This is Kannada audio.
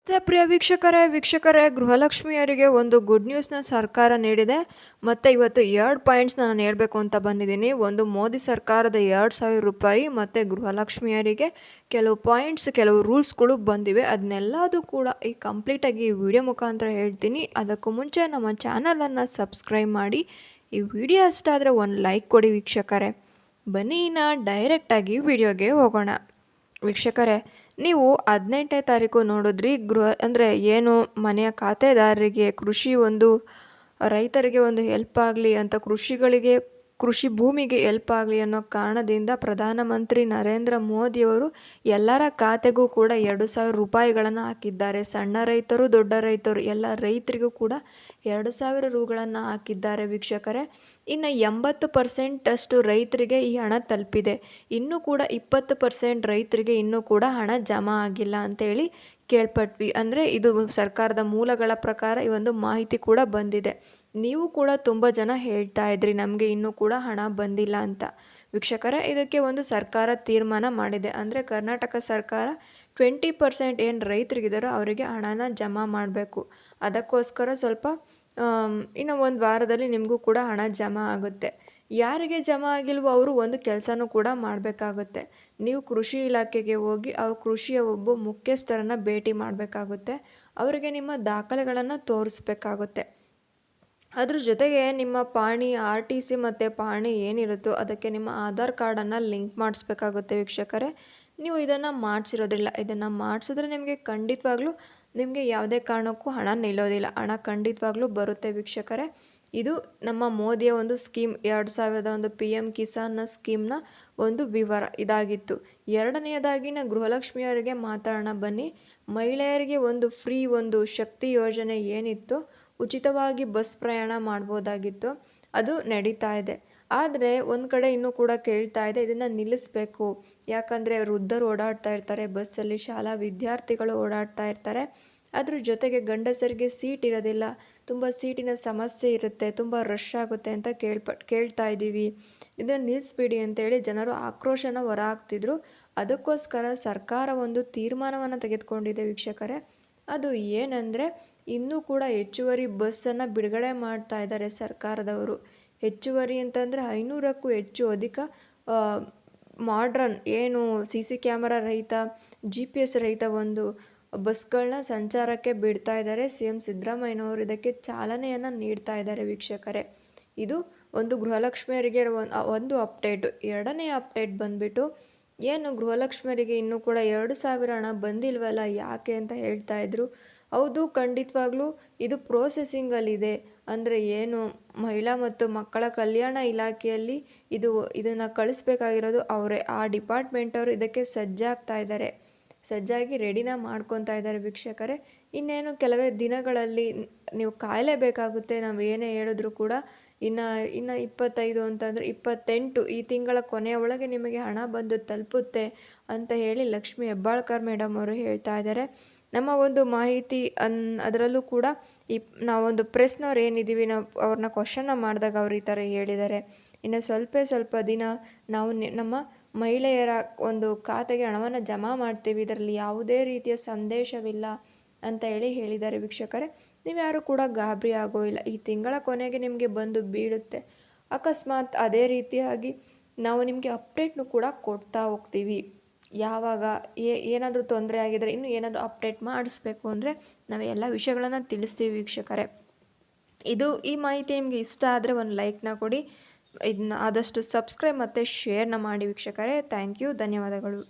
ಪ್ರಿಯ ವೀಕ್ಷಕರೇ ಗೃಹಲಕ್ಷ್ಮಿಯರಿಗೆ ಒಂದು ಗುಡ್ ನ್ಯೂಸ್ನ ಸರ್ಕಾರ ನೀಡಿದೆ. ಮತ್ತು ಇವತ್ತು 2 ಪಾಯಿಂಟ್ಸ್ನ ನಾನು ಹೇಳಬೇಕು ಅಂತ ಬಂದಿದ್ದೀನಿ. ಒಂದು, ಮೋದಿ ಸರ್ಕಾರದ 2,000 ರೂಪಾಯಿ, ಮತ್ತು ಗೃಹಲಕ್ಷ್ಮಿಯರಿಗೆ ಕೆಲವು ಪಾಯಿಂಟ್ಸ್, ಕೆಲವು ರೂಲ್ಸ್ಗಳು ಬಂದಿವೆ. ಅದನ್ನೆಲ್ಲದೂ ಕೂಡ ಕಂಪ್ಲೀಟಾಗಿ ಈ ವಿಡಿಯೋ ಮುಖಾಂತರ ಹೇಳ್ತೀನಿ. ಅದಕ್ಕೂ ಮುಂಚೆ ನಮ್ಮ ಚಾನಲನ್ನು ಸಬ್ಸ್ಕ್ರೈಬ್ ಮಾಡಿ. ಈ ವಿಡಿಯೋ ಇಷ್ಟ ಆದರೆ ಒಂದು ಲೈಕ್ ಕೊಡಿ ವೀಕ್ಷಕರೇ. ಬನ್ನಿ ಡೈರೆಕ್ಟಾಗಿ ವಿಡಿಯೋಗೆ ಹೋಗೋಣ. ವೀಕ್ಷಕರೇ, ನೀವು 18ನೇ ತಾರೀಕು ನೋಡಿದ್ರಿ ಏನು ಮನೆಯ ಖಾತೆದಾರರಿಗೆ ರೈತರಿಗೆ ಒಂದು ಹೆಲ್ಪ್ ಆಗಲಿ ಅಂತ, ಕೃಷಿ ಭೂಮಿಗೆ ಹೆಲ್ಪ್ ಆಗಲಿ ಅನ್ನೋ ಕಾರಣದಿಂದ ಪ್ರಧಾನಮಂತ್ರಿ ನರೇಂದ್ರ ಮೋದಿಯವರು ಎಲ್ಲರ ಖಾತೆಗೂ ಕೂಡ 2,000 ರೂಪಾಯಿಗಳನ್ನು ಹಾಕಿದ್ದಾರೆ. ಸಣ್ಣ ರೈತರು, ದೊಡ್ಡ ರೈತರು ಎಲ್ಲ ರೈತರಿಗೂ ಕೂಡ 2,000 ರೂಗಳನ್ನು ಹಾಕಿದ್ದಾರೆ ವೀಕ್ಷಕರೇ. ಇನ್ನು 80% ಅಷ್ಟು ರೈತರಿಗೆ ಈ ಹಣ ತಲುಪಿದೆ. ಇನ್ನೂ ಕೂಡ 20% ರೈತರಿಗೆ ಇನ್ನೂ ಕೂಡ ಹಣ ಜಮಾ ಆಗಿಲ್ಲ ಅಂತೇಳಿ ಕೇಳ್ಪಟ್ವಿ. ಅಂದರೆ ಇದು ಸರ್ಕಾರದ ಮೂಲಗಳ ಪ್ರಕಾರ ಈ ಒಂದು ಮಾಹಿತಿ ಕೂಡ ಬಂದಿದೆ. ನೀವು ಕೂಡ ತುಂಬ ಜನ ಹೇಳ್ತಾ ಇದ್ರಿ ನಮಗೆ ಇನ್ನೂ ಕೂಡ ಹಣ ಬಂದಿಲ್ಲ ಅಂತ. ವೀಕ್ಷಕರೇ, ಇದಕ್ಕೆ ಒಂದು ಸರ್ಕಾರ ತೀರ್ಮಾನ ಮಾಡಿದೆ. ಅಂದರೆ ಕರ್ನಾಟಕ ಸರ್ಕಾರ 20% ಏನು ರೈತರಿಗಿದ್ದಾರೋ ಅವರಿಗೆ ಹಣನ ಜಮಾ ಮಾಡಬೇಕು. ಅದಕ್ಕೋಸ್ಕರ ಸ್ವಲ್ಪ ಇನ್ನು ಒಂದು ವಾರದಲ್ಲಿ ನಿಮಗೂ ಕೂಡ ಹಣ ಜಮಾ ಆಗುತ್ತೆ. ಯಾರಿಗೆ ಜಮಾ ಆಗಿಲ್ವೋ ಅವರು ಒಂದು ಕೆಲಸನೂ ಕೂಡ ಮಾಡಬೇಕಾಗುತ್ತೆ. ನೀವು ಕೃಷಿ ಇಲಾಖೆಗೆ ಹೋಗಿ ಕೃಷಿಯ ಒಬ್ಬ ಮುಖ್ಯಸ್ಥರನ್ನು ಭೇಟಿ ಮಾಡಬೇಕಾಗುತ್ತೆ. ಅವರಿಗೆ ನಿಮ್ಮ ದಾಖಲೆಗಳನ್ನು ತೋರಿಸ್ಬೇಕಾಗುತ್ತೆ. ಅದ್ರ ಜೊತೆಗೆ ನಿಮ್ಮ ಪಹಣಿ RTC ಮತ್ತು ಪಹಣಿ ಏನಿರುತ್ತೋ ಅದಕ್ಕೆ ನಿಮ್ಮ ಆಧಾರ್ ಕಾರ್ಡನ್ನು ಲಿಂಕ್ ಮಾಡಿಸ್ಬೇಕಾಗುತ್ತೆ ವೀಕ್ಷಕರೇ. ನೀವು ಇದನ್ನು ಮಾಡಿಸಿರೋದಿಲ್ಲ. ಇದನ್ನು ಮಾಡಿಸಿದ್ರೆ ನಿಮಗೆ ಯಾವುದೇ ಕಾರಣಕ್ಕೂ ಹಣ ನಿಲ್ಲೋದಿಲ್ಲ. ಹಣ ಖಂಡಿತವಾಗ್ಲೂ ಬರುತ್ತೆ ವೀಕ್ಷಕರೇ. ಇದು ನಮ್ಮ ಮೋದಿಯ ಒಂದು ಸ್ಕೀಮ್, 2000 ಒಂದು PM ಕಿಸಾನ್ನ ಸ್ಕೀಮ್ನ ಒಂದು ವಿವರ ಇದಾಗಿತ್ತು. ಎರಡನೆಯದಾಗಿ ಗೃಹಲಕ್ಷ್ಮಿಯವರಿಗೆ ಮಾತಾಡೋಣ ಬನ್ನಿ. ಮಹಿಳೆಯರಿಗೆ ಒಂದು ಫ್ರೀ ಒಂದು ಶಕ್ತಿ ಯೋಜನೆ ಏನಿತ್ತು, ಉಚಿತವಾಗಿ ಬಸ್ ಪ್ರಯಾಣ ಮಾಡ್ಬೋದಾಗಿತ್ತು, ಅದು ನಡೀತಾ ಇದೆ. ಆದರೆ ಒಂದು ಕಡೆ ಇನ್ನೂ ಕೂಡ ಕೇಳ್ತಾ ಇದೆ, ಇದನ್ನು ನಿಲ್ಲಿಸಬೇಕು. ಯಾಕಂದರೆ ವೃದ್ಧರು ಓಡಾಡ್ತಾ ಇರ್ತಾರೆ ಬಸ್ಸಲ್ಲಿ, ಶಾಲಾ ವಿದ್ಯಾರ್ಥಿಗಳು ಓಡಾಡ್ತಾ ಇರ್ತಾರೆ. ಅದ್ರ ಜೊತೆಗೆ ಗಂಡಸರಿಗೆ ಸೀಟ್ ಇರೋದಿಲ್ಲ, ತುಂಬ ಸೀಟಿನ ಸಮಸ್ಯೆ ಇರುತ್ತೆ, ತುಂಬ ರಶ್ ಆಗುತ್ತೆ ಅಂತ ಕೇಳ್ತಾ ಇದ್ದೀವಿ. ಇದನ್ನು ನಿಲ್ಲಿಸ್ಬಿಡಿ ಅಂತೇಳಿ ಜನರು ಆಕ್ರೋಶನ ಹೊರಹಾಕ್ತಿದ್ರು. ಅದಕ್ಕೋಸ್ಕರ ಸರ್ಕಾರ ಒಂದು ತೀರ್ಮಾನವನ್ನು ತೆಗೆದುಕೊಂಡಿದೆ ವೀಕ್ಷಕರೇ. ಅದು ಏನಂದರೆ, ಇನ್ನೂ ಕೂಡ ಹೆಚ್ಚುವರಿ ಬಸ್ಸನ್ನು ಬಿಡುಗಡೆ ಮಾಡ್ತಾ ಇದ್ದಾರೆ ಸರ್ಕಾರದವರು. ಹೆಚ್ಚುವರಿ ಅಂತಂದರೆ 500ಕ್ಕೂ ಹೆಚ್ಚು ಅಧಿಕ ಮಾಡ್ರನ್ ಏನು CC ಕ್ಯಾಮರಾ ರಹಿತ, GPS ರಹಿತ ಒಂದು ಬಸ್ಗಳನ್ನ ಸಂಚಾರಕ್ಕೆ ಬಿಡ್ತಾ ಇದ್ದಾರೆ. CM ಸಿದ್ದರಾಮಯ್ಯನವರು ಇದಕ್ಕೆ ಚಾಲನೆಯನ್ನು ನೀಡ್ತಾ ಇದ್ದಾರೆ ವೀಕ್ಷಕರೇ. ಇದು ಒಂದು ಗೃಹಲಕ್ಷ್ಮಿಯರಿಗೆ ಒಂದು ಅಪ್ಡೇಟು. ಎರಡನೇ ಅಪ್ಡೇಟ್ ಬಂದುಬಿಟ್ಟು, ಏನು ಗೃಹಲಕ್ಷ್ಮಿಯರಿಗೆ ಇನ್ನೂ ಕೂಡ 2,000 ಹಣ ಬಂದಿಲ್ವಲ್ಲ ಯಾಕೆ ಅಂತ ಹೇಳ್ತಾ ಇದ್ರು. ಹೌದು, ಖಂಡಿತವಾಗ್ಲೂ ಇದು ಪ್ರೋಸೆಸಿಂಗಲ್ಲಿದೆ. ಅಂದರೆ ಏನು ಮಹಿಳಾ ಮತ್ತು ಮಕ್ಕಳ ಕಲ್ಯಾಣ ಇಲಾಖೆಯಲ್ಲಿ ಇದನ್ನು ಕಳಿಸ್ಬೇಕಾಗಿರೋದು ಅವರೇ. ಆ ಡಿಪಾರ್ಟ್ಮೆಂಟವರು ಇದಕ್ಕೆ ಸಜ್ಜಾಗಿ ರೆಡಿನ ಮಾಡ್ಕೊತಾ ಇದ್ದಾರೆ ವೀಕ್ಷಕರೇ. ಇನ್ನೇನು ಕೆಲವೇ ದಿನಗಳಲ್ಲಿ ನೀವು ಕಾಯಲೇಬೇಕಾಗುತ್ತೆ. ನಾವು ಏನೇ ಹೇಳಿದ್ರು ಕೂಡ ಇನ್ನು 25 ಅಂತಂದರೆ 28 ಈ ತಿಂಗಳ ಕೊನೆಯ ಒಳಗೆ ನಿಮಗೆ ಹಣ ಬಂದು ತಲುಪುತ್ತೆ ಅಂತ ಹೇಳಿ ಲಕ್ಷ್ಮಿ ಹೆಬ್ಬಾಳ್ಕರ್ ಮೇಡಮ್ ಅವರು ಹೇಳ್ತಾ ಇದ್ದಾರೆ. ನಮ್ಮ ಒಂದು ಮಾಹಿತಿ ಅದರಲ್ಲೂ ಕೂಡ ನಾವೊಂದು ಪ್ರೆಸ್ನವ್ರು ಏನಿದ್ದೀವಿ, ನಾವು ಅವ್ರನ್ನ ಕ್ವಶನ್ನ ಮಾಡಿದಾಗ ಅವ್ರು ಈ ಥರ ಹೇಳಿದ್ದಾರೆ. ಇನ್ನು ಸ್ವಲ್ಪ ದಿನ ನಾವು ನಮ್ಮ ಮಹಿಳೆಯರ ಒಂದು ಖಾತೆಗೆ ಹಣವನ್ನು ಜಮಾ ಮಾಡ್ತೀವಿ, ಇದರಲ್ಲಿ ಯಾವುದೇ ರೀತಿಯ ಸಂದೇಶವಿಲ್ಲ ಅಂತ ಹೇಳಿದ್ದಾರೆ ವೀಕ್ಷಕರೇ. ನೀವ್ಯಾರು ಕೂಡ ಗಾಬರಿ ಇಲ್ಲ. ಈ ತಿಂಗಳ ಕೊನೆಗೆ ನಿಮಗೆ ಬಂದು ಬೀಳುತ್ತೆ. ಅಕಸ್ಮಾತ್ ಅದೇ ರೀತಿಯಾಗಿ ನಾವು ನಿಮಗೆ ಅಪ್ಡೇಟ್ನು ಕೂಡ ಕೊಡ್ತಾ ಹೋಗ್ತೀವಿ. ಯಾವಾಗ ಏನಾದರೂ ತೊಂದರೆ ಆಗಿದರೆ, ಇನ್ನೂ ಏನಾದರೂ ಅಪ್ಡೇಟ್ ಮಾಡಿಸ್ಬೇಕು ಅಂದರೆ ನಾವು ಎಲ್ಲ ವಿಷಯಗಳನ್ನು ತಿಳಿಸ್ತೀವಿ ವೀಕ್ಷಕರೇ. ಈ ಮಾಹಿತಿ ನಿಮಗೆ ಇಷ್ಟ ಆದರೆ ಒಂದು ಲೈಕ್ನ ಕೊಡಿ. ಇದನ್ನ ಆದಷ್ಟು ಸಬ್ಸ್ಕ್ರೈಬ್ ಮತ್ತು ಶೇರ್ನ ಮಾಡಿ ವೀಕ್ಷಕರೇ. ಥ್ಯಾಂಕ್ ಯು, ಧನ್ಯವಾದಗಳು.